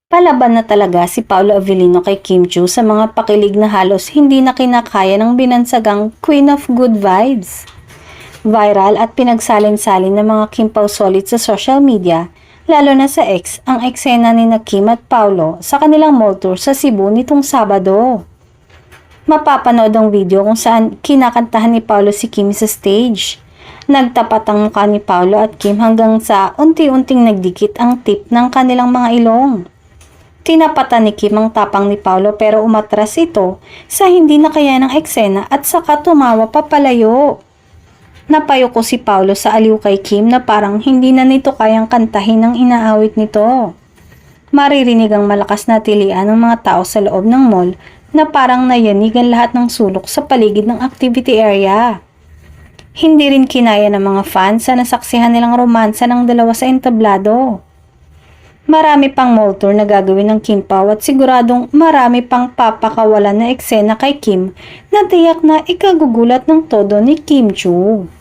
Palaban na talaga si Paolo Avellino kay Kim Chiu sa mga pakilig na halos hindi na kinakaya ng binansagang Queen of Good Vibes. Viral at pinagsalin-salin ng mga Kim Pao solid sa social media, lalo na sa X, ang eksena ni na Kim at Paolo sa kanilang mall tour sa Cebu nitong Sabado. Mapapanood ang video kung saan kinakantahan ni Paolo si Kim sa stage. Nagtapat ang mukha ni Paolo at Kim hanggang sa unti-unting nagdikit ang tip ng kanilang mga ilong. Tinapatan ni Kim ang tapang ni Paolo pero umatras ito sa hindi na kaya ng eksena at saka tumawa papalayo. Napayoko si Paolo sa aliw kay Kim na parang hindi na nito kayang kantahin ang inaawit nito. Maririnig ang malakas na tilian ng mga tao sa loob ng mall na parang nayanigan lahat ng sulok sa paligid ng activity area. Hindi rin kinaya ng mga fans sa nasaksihan nilang romansa ng dalawa sa entablado. Marami pang mall tour na gagawin ng Kim Pao at siguradong marami pang papakawalan na eksena kay Kim na tiyak na ikagugulat ng todo ni Kim Chiu.